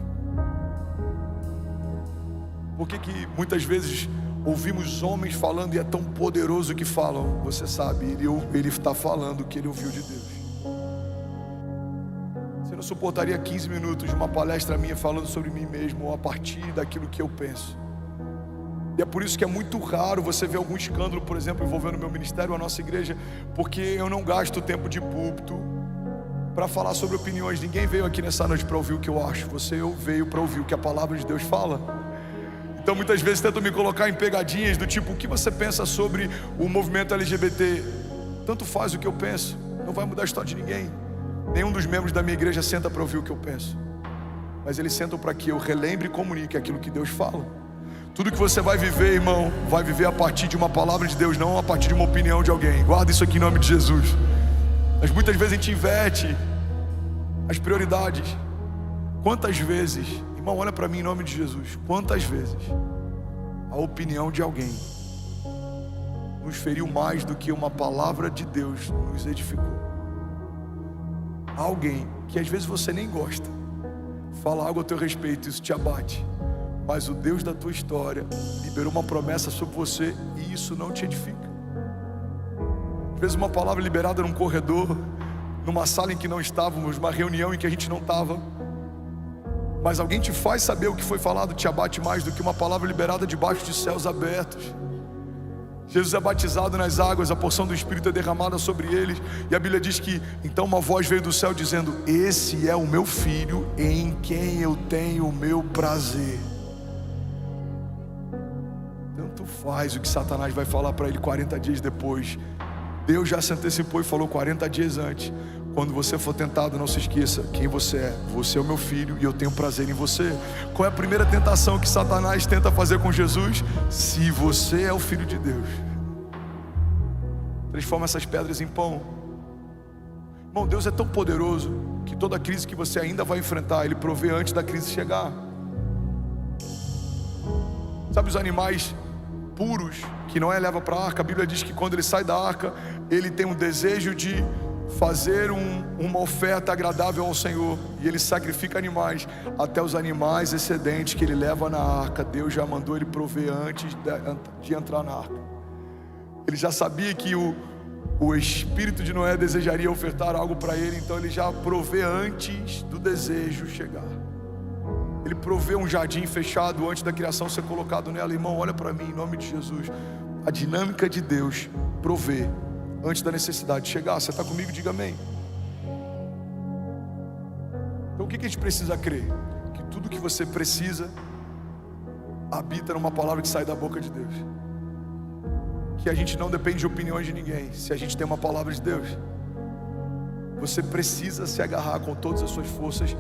Por que muitas vezes ouvimos homens falando e é tão poderoso que falam? Você sabe, ele está falando o que ele ouviu de Deus. Você não suportaria 15 minutos de uma palestra minha falando sobre mim mesmo, ou a partir daquilo que eu penso. E é por isso que é muito raro você ver algum escândalo, por exemplo, envolvendo o meu ministério, a nossa igreja, porque eu não gasto tempo de púlpito para falar sobre opiniões. Ninguém veio aqui nessa noite para ouvir o que eu acho, você veio para ouvir o que a palavra de Deus fala. Então muitas vezes tentam me colocar em pegadinhas do tipo: o que você pensa sobre o movimento LGBT? Tanto faz o que eu penso, não vai mudar a história de ninguém. Nenhum dos membros da minha igreja senta para ouvir o que eu penso, mas eles sentam para que eu relembre e comunique aquilo que Deus fala. Tudo que você vai viver, irmão, vai viver a partir de uma palavra de Deus, não a partir de uma opinião de alguém. Guarda isso aqui em nome de Jesus. Mas muitas vezes a gente inverte as prioridades. Quantas vezes, irmão, olha para mim em nome de Jesus, quantas vezes a opinião de alguém nos feriu mais do que uma palavra de Deus nos edificou? Alguém que às vezes você nem gosta fala algo a teu respeito, isso te abate, mas o Deus da tua história liberou uma promessa sobre você e isso não te edifica. Às vezes uma palavra liberada num corredor, numa sala em que não estávamos, uma reunião em que a gente não estava, mas alguém te faz saber o que foi falado, te abate mais do que uma palavra liberada debaixo de céus abertos. Jesus é batizado nas águas, a porção do Espírito é derramada sobre eles, e a Bíblia diz que então uma voz veio do céu dizendo: esse é o meu filho em quem eu tenho o meu prazer. Tanto faz o que Satanás vai falar para ele 40 dias depois. Deus já se antecipou e falou 40 dias antes: quando você for tentado, não se esqueça quem você é. Você é o meu filho e eu tenho prazer em você. Qual é a primeira tentação que Satanás tenta fazer com Jesus? Se você é o filho de Deus, transforma essas pedras em pão. Irmão, Deus é tão poderoso que toda crise que você ainda vai enfrentar, Ele provê antes da crise chegar. Sabe os animais puros que Noé leva para a arca? A Bíblia diz que quando ele sai da arca, ele tem um desejo de fazer uma oferta agradável ao Senhor, e ele sacrifica animais. Até os animais excedentes que ele leva na arca, Deus já mandou ele prover antes de entrar na arca. Ele já sabia que o espírito de Noé desejaria ofertar algo para ele, então ele já provê antes do desejo chegar. Ele provê um jardim fechado antes da criação ser colocado nela. Irmão, olha para mim em nome de Jesus. A dinâmica de Deus provê antes da necessidade chegar. Você está comigo? Diga amém. Então o que a gente precisa crer? Que tudo que você precisa habita numa palavra que sai da boca de Deus. Que a gente não depende de opiniões de ninguém, se a gente tem uma palavra de Deus. Você precisa se agarrar com todas as suas forças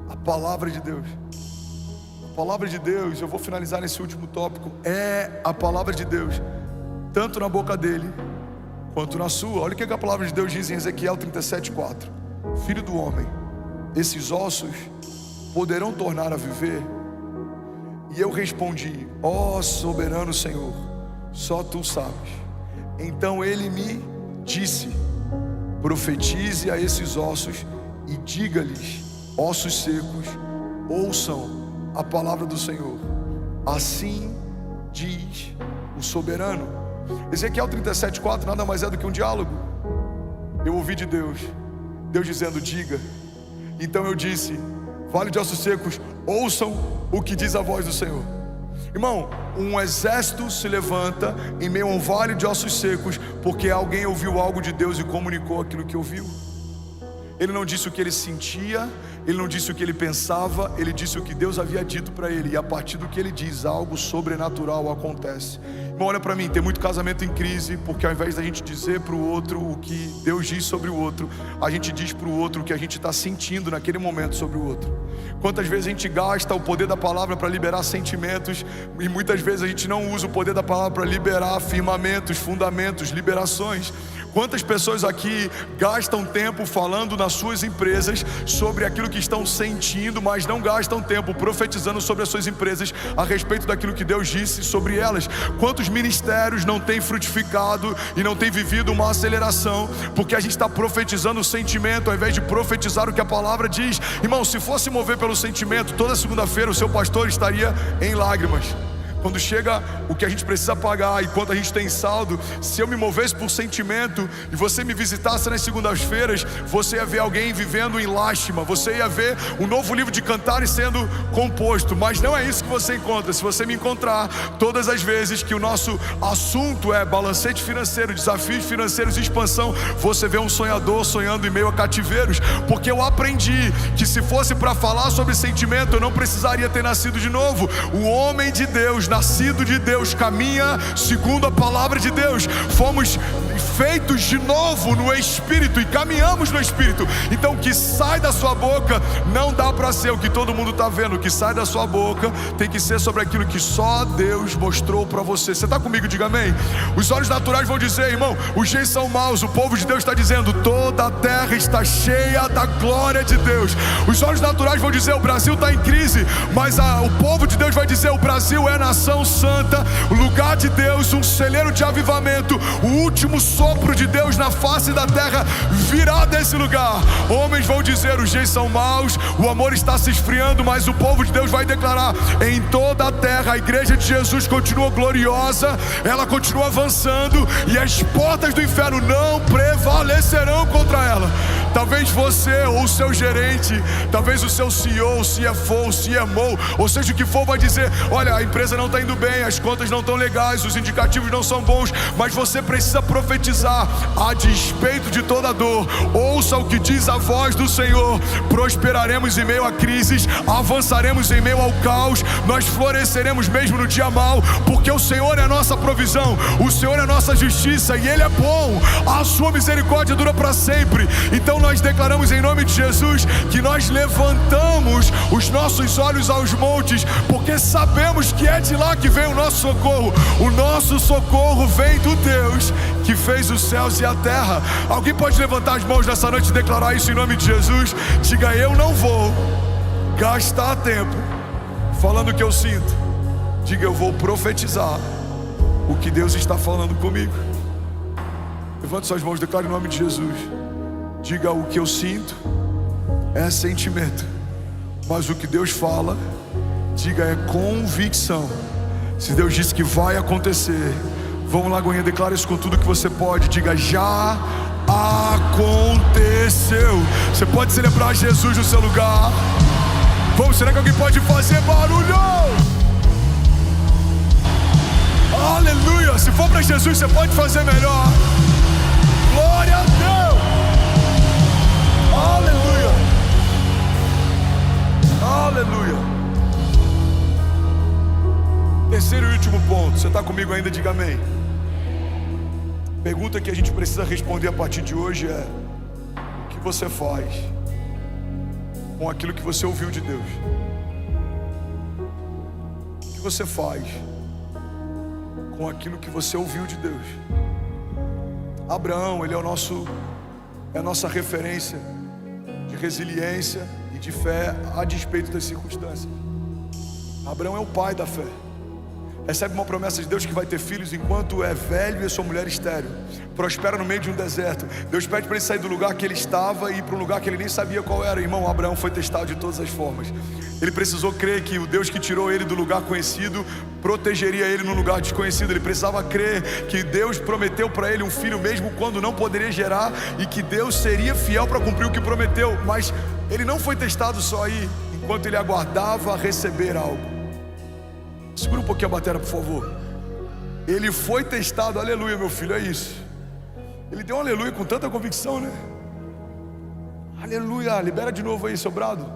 à palavra de Deus. palavra de Deus, eu vou finalizar nesse último tópico, é a palavra de Deus, tanto na boca dele, quanto na sua. Olha o que a palavra de Deus diz em Ezequiel 37:4. Filho do homem, esses ossos poderão tornar a viver? E eu respondi: ó soberano Senhor, só tu sabes. Então ele me disse: profetize a esses ossos e diga-lhes: ossos secos, ouçam a palavra do Senhor. Assim diz o soberano. Ezequiel 37:4 nada mais é do que um diálogo. Eu ouvi de Deus, Deus dizendo: diga. Então eu disse: vale de ossos secos, ouçam o que diz a voz do Senhor. Irmão, um exército se levanta em meio a um vale de ossos secos, porque alguém ouviu algo de Deus e comunicou aquilo que ouviu. Ele não disse o que ele sentia, ele não disse o que ele pensava, ele disse o que Deus havia dito para ele. E a partir do que ele diz, algo sobrenatural acontece. Irmão, olha para mim, tem muito casamento em crise, porque ao invés da gente dizer para o outro o que Deus diz sobre o outro, a gente diz para o outro o que a gente está sentindo naquele momento sobre o outro. Quantas vezes a gente gasta o poder da palavra para liberar sentimentos, e muitas vezes a gente não usa o poder da palavra para liberar afirmamentos, fundamentos, liberações. Quantas pessoas aqui gastam tempo falando nas suas empresas sobre aquilo que estão sentindo, mas não gastam tempo profetizando sobre as suas empresas a respeito daquilo que Deus disse sobre elas? Quantos ministérios não têm frutificado e não têm vivido uma aceleração porque a gente está profetizando o sentimento ao invés de profetizar o que a palavra diz? Irmão, se fosse mover pelo sentimento, toda segunda-feira o seu pastor estaria em lágrimas. Quando chega o que a gente precisa pagar e quanto a gente tem saldo, se eu me movesse por sentimento e você me visitasse nas segundas-feiras, você ia ver alguém vivendo em lástima, você ia ver um novo livro de Cantares sendo composto. Mas não é isso que você encontra. Se você me encontrar todas as vezes que o nosso assunto é balancete financeiro, desafios financeiros e expansão, você vê um sonhador sonhando em meio a cativeiros, porque eu aprendi que se fosse para falar sobre sentimento, eu não precisaria ter nascido de novo. O homem de Deus, nascido de Deus, caminha segundo a palavra de Deus. Fomos feitos de novo no Espírito e caminhamos no Espírito. Então o que sai da sua boca não dá para ser o que todo mundo está vendo. O que sai da sua boca tem que ser sobre aquilo que só Deus mostrou para você. Você está comigo? Diga amém. Os olhos naturais vão dizer: irmão, os dias são maus. O povo de Deus está dizendo: toda a terra está cheia da glória de Deus. Os olhos naturais vão dizer: o Brasil está em crise. Mas o povo de Deus vai dizer: o Brasil é nação santa, o lugar de Deus, um celeiro de avivamento. O último sopro de Deus na face da terra virá desse lugar. Homens vão dizer: os dias são maus, o amor está se esfriando, mas o povo de Deus vai declarar: em toda a terra a igreja de Jesus continua gloriosa, ela continua avançando e as portas do inferno não prevalecerão contra ela. Talvez você ou o seu gerente, talvez o seu CEO, o CFO, o CMO, ou seja o que for, vai dizer: olha, a empresa não está indo bem, as contas não estão legais, os indicativos não são bons, mas você precisa profetizar a despeito de toda dor. Ouça o que diz a voz do Senhor: prosperaremos em meio a crises, avançaremos em meio ao caos, nós floresceremos mesmo no dia mau, porque o Senhor é a nossa provisão, o Senhor é a nossa justiça e Ele é bom, a sua misericórdia dura para sempre. Então nós declaramos em nome de Jesus que nós levantamos os nossos olhos aos montes, porque sabemos que é de lá que vem o nosso socorro. O nosso socorro vem do Deus que fez os céus e a terra. Alguém pode levantar as mãos nessa noite e declarar isso em nome de Jesus? Diga: eu não vou gastar tempo falando o que eu sinto. Diga: eu vou profetizar o que Deus está falando comigo. Levante suas mãos, declare em nome de Jesus. Diga: o que eu sinto é sentimento, mas o que Deus fala, diga, é convicção. Se Deus disse que vai acontecer, vamos lá, Goinha, declara isso com tudo que você pode. Diga: já aconteceu. Você pode celebrar Jesus no seu lugar. Vamos, será que alguém pode fazer barulho? Aleluia. Se for para Jesus, você pode fazer melhor. Glória a Deus. Aleluia. Aleluia. Terceiro e último ponto. Você está comigo ainda? Diga amém. Pergunta que a gente precisa responder a partir de hoje é: o que você faz com aquilo que você ouviu de Deus? que você faz com aquilo que você ouviu de Deus? Abraão, ele é a nossa referência de resiliência e de fé a despeito das circunstâncias. Abraão é o pai da fé. Recebe uma promessa de Deus que vai ter filhos enquanto é velho e sua mulher estéril. Prospera no meio de um deserto. Deus pede para ele sair do lugar que ele estava e ir para um lugar que ele nem sabia qual era. Irmão, Abraão foi testado de todas as formas. Ele precisou crer que o Deus que tirou ele do lugar conhecido protegeria ele no lugar desconhecido. Ele precisava crer que Deus prometeu para ele um filho mesmo quando não poderia gerar, e que Deus seria fiel para cumprir o que prometeu. Mas ele não foi testado só aí, enquanto ele aguardava receber algo. Segura um pouquinho a bateria, por favor. Ele foi testado, aleluia, meu filho, é isso. Ele deu um aleluia com tanta convicção, né? Aleluia, libera de novo aí, sobrado.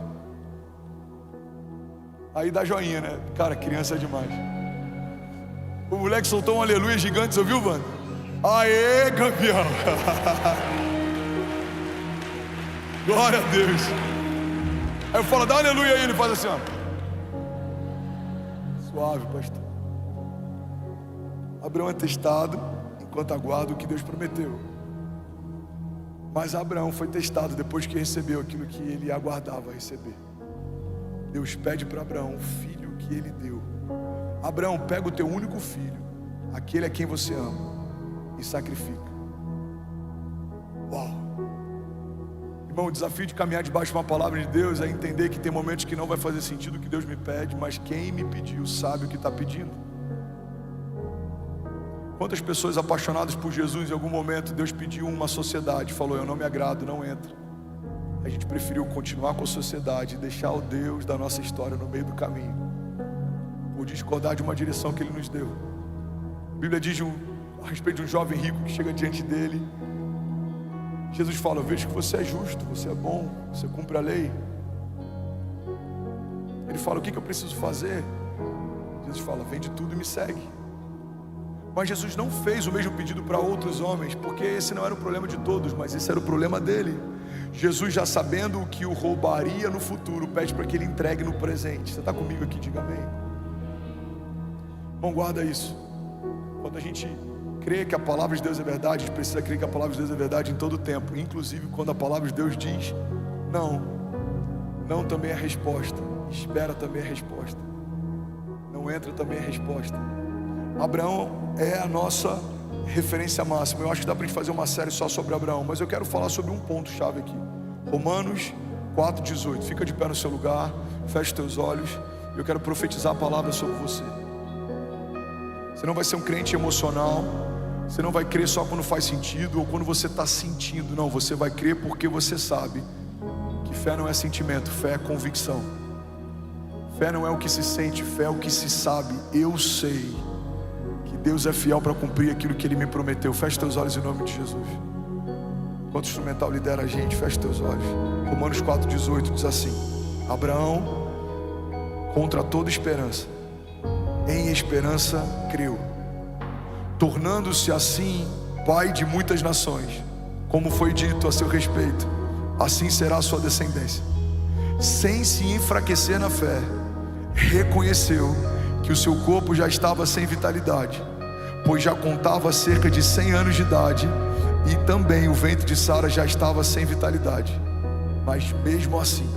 Aí dá joinha, né? Cara, criança é demais. O moleque soltou um aleluia gigante, você ouviu, mano? Aê, campeão! Glória a Deus. Aí eu falo, dá um aleluia aí, ele faz assim, ó. Suave, pastor. Abraão é testado enquanto aguarda o que Deus prometeu. Mas Abraão foi testado depois que recebeu aquilo que ele aguardava receber. Deus pede para Abraão o filho que ele deu. Abraão, pega o teu único filho, aquele a quem você ama, e sacrifica. Uau! Irmão, o desafio de caminhar debaixo de uma palavra de Deus é entender que tem momentos que não vai fazer sentido o que Deus me pede, mas quem me pediu sabe o que está pedindo. Quantas pessoas apaixonadas por Jesus, em algum momento Deus pediu uma sociedade, falou, eu não me agrado, não entra. A gente preferiu continuar com a sociedade e deixar o Deus da nossa história no meio do caminho, por discordar de uma direção que Ele nos deu. A Bíblia diz a respeito de um jovem rico que chega diante dele. Jesus fala, eu vejo que você é justo, você é bom, você cumpre a lei. Ele fala, o que eu preciso fazer? Jesus fala, vende tudo e me segue. Mas Jesus não fez o mesmo pedido para outros homens, porque esse não era o problema de todos, mas esse era o problema dele. Jesus, já sabendo o que o roubaria no futuro, pede para que ele entregue no presente. Você está comigo aqui? Diga amém. Bom, guarda isso. Quando a gente crê que a palavra de Deus é verdade, a gente precisa crer que a palavra de Deus é verdade em todo o tempo, inclusive quando a palavra de Deus diz não. Não também é resposta, espera também é resposta, não entra também é resposta. Abraão é a nossa referência máxima. Eu acho que dá para a gente fazer uma série só sobre Abraão, mas eu quero falar sobre um ponto chave aqui. Romanos 4,18. Fica de pé no seu lugar, feche teus olhos. Eu quero profetizar a palavra sobre você. Você não vai ser um crente emocional. Você não vai crer só quando faz sentido ou quando você está sentindo. Não, você vai crer porque você sabe que fé não é sentimento, fé é convicção. Fé não é o que se sente, fé é o que se sabe. Eu sei que Deus é fiel para cumprir aquilo que Ele me prometeu. Feche teus olhos em nome de Jesus. Enquanto o instrumental lidera a gente, feche teus olhos. Romanos 4,18 diz assim: Abraão, contra toda esperança, em esperança creu, tornando-se assim pai de muitas nações, como foi dito a seu respeito, assim será a sua descendência. Sem se enfraquecer na fé, reconheceu que o seu corpo já estava sem vitalidade, pois já contava cerca de 100 anos de idade, e também o ventre de Sara já estava sem vitalidade. Mas mesmo assim,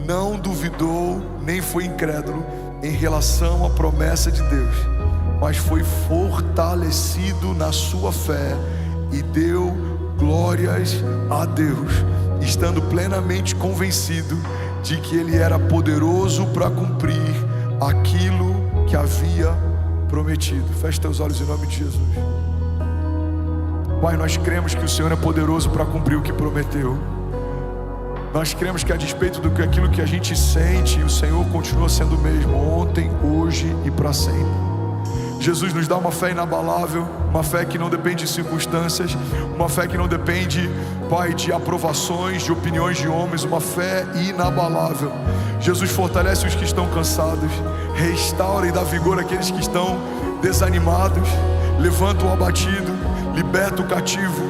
não duvidou nem foi incrédulo em relação à promessa de Deus, mas foi fortalecido na sua fé e deu glórias a Deus, estando plenamente convencido de que Ele era poderoso para cumprir aquilo que havia prometido. Feche teus olhos em nome de Jesus. Pai, nós cremos que o Senhor é poderoso para cumprir o que prometeu. Nós cremos que a despeito do que aquilo que a gente sente, o Senhor continua sendo o mesmo, ontem, hoje e para sempre. Jesus nos dá uma fé inabalável, uma fé que não depende de circunstâncias, uma fé que não depende, Pai, de aprovações, de opiniões de homens, uma fé inabalável. Jesus fortalece os que estão cansados, restaura e dá vigor àqueles que estão desanimados, levanta o abatido, liberta o cativo,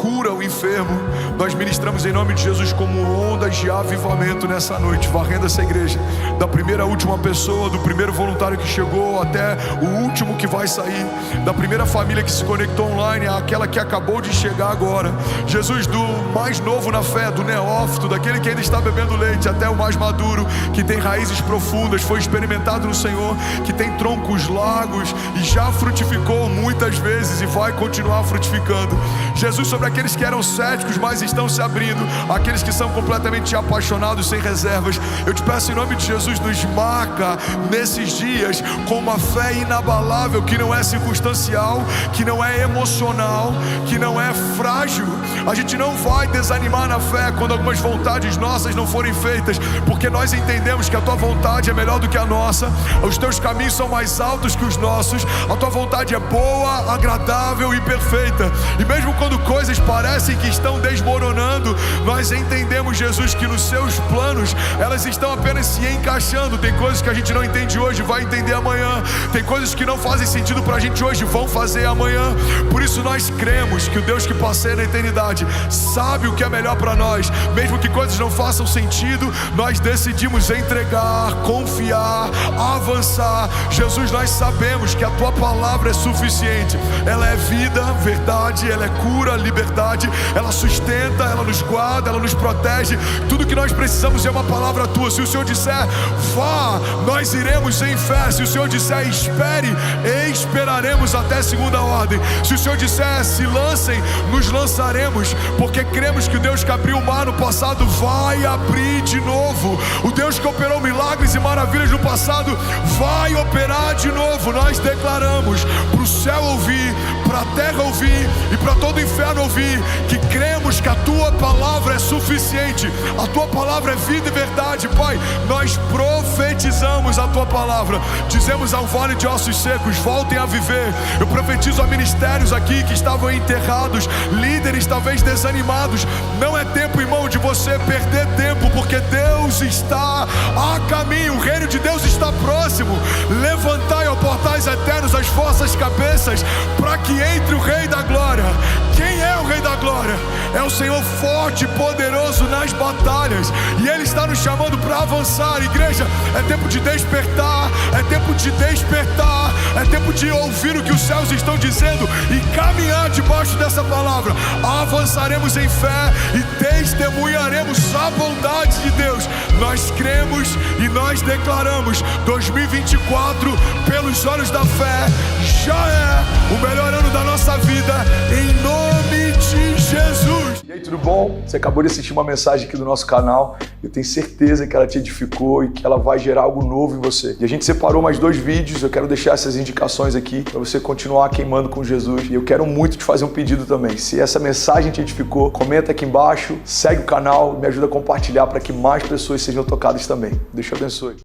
cura o enfermo. Nós ministramos em nome de Jesus como ondas de avivamento nessa noite, varrendo essa igreja, da primeira à última pessoa, do primeiro voluntário que chegou até o último que vai sair, da primeira família que se conectou online àquela que acabou de chegar agora. Jesus, do mais novo na fé, do neófito, daquele que ainda está bebendo leite, até o mais maduro, que tem raízes profundas, foi experimentado no Senhor, que tem troncos largos e já frutificou muitas vezes e vai continuar frutificando. Jesus, sobre aqueles que eram céticos, mas estão se abrindo, aqueles que são completamente apaixonados, sem reservas, eu te peço em nome de Jesus, nos marca nesses dias com uma fé inabalável, que não é circunstancial, que não é emocional, que não é frágil. A gente não vai desanimar na fé quando algumas vontades nossas não forem feitas, porque nós entendemos que a tua vontade é melhor do que a nossa, os teus caminhos são mais altos que os nossos, a tua vontade é boa, agradável e perfeita. E mesmo quando coisas parecem que estão desmoronando, nós entendemos, Jesus, que nos seus planos elas estão apenas se encaixando. Tem coisas que a gente não entende hoje, vai entender amanhã. Tem coisas que não fazem sentido pra gente hoje, vão fazer amanhã. Por isso nós cremos que o Deus que passeia na eternidade sabe o que é melhor para nós. Mesmo que coisas não façam sentido, nós decidimos entregar, confiar, avançar. Jesus, nós sabemos que a tua palavra é suficiente. Ela é vida, verdade, ela é cura, liberdade, ela sustenta, ela nos guarda, ela nos protege. Tudo que nós precisamos é uma palavra tua. Se o Senhor disser vá, nós iremos em fé. Se o Senhor disser espere, esperaremos até segunda ordem. Se o Senhor disser se lancem, nos lançaremos, porque cremos que o Deus que abriu o mar no passado vai abrir de novo. O Deus que operou milagres e maravilhas no passado vai operar de novo. Nós declaramos para o céu ouvir, para a terra ouvir e para todo o inferno ouvir, que cremos que a tua palavra é suficiente. A tua palavra é vida e verdade. Pai, nós profetizamos a tua palavra, dizemos ao vale de ossos secos, voltem a viver. Eu profetizo a ministérios aqui que estavam enterrados, líderes talvez desanimados. Não é tempo, irmão, de você perder tempo, porque Deus está a caminho, o reino de Deus está próximo. Levantai, ó portais eternos, as vossas cabeças, para que entre o Rei da Glória. Quem é o Rei da Glória? É o Senhor forte e poderoso nas batalhas, e Ele está nos chamando para avançar. Igreja, é tempo de despertar, é tempo de despertar, é tempo de ouvir o que os céus estão dizendo e caminhar debaixo dessa palavra. Avançaremos em fé e testemunharemos a bondade de Deus. Nós cremos e nós declaramos 2024 pelos olhos da fé já é o melhor ano da nossa vida, em nome de Jesus. E aí, tudo bom? Você acabou de assistir uma mensagem aqui do nosso canal. Eu tenho certeza que ela te edificou e que ela vai gerar algo novo em você. E a gente separou mais 2 vídeos. Eu quero deixar essas indicações aqui para você continuar queimando com Jesus. E eu quero muito te fazer um pedido também. Se essa mensagem te edificou, comenta aqui embaixo, segue o canal, me ajuda a compartilhar para que mais pessoas sejam tocadas também. Deus te abençoe.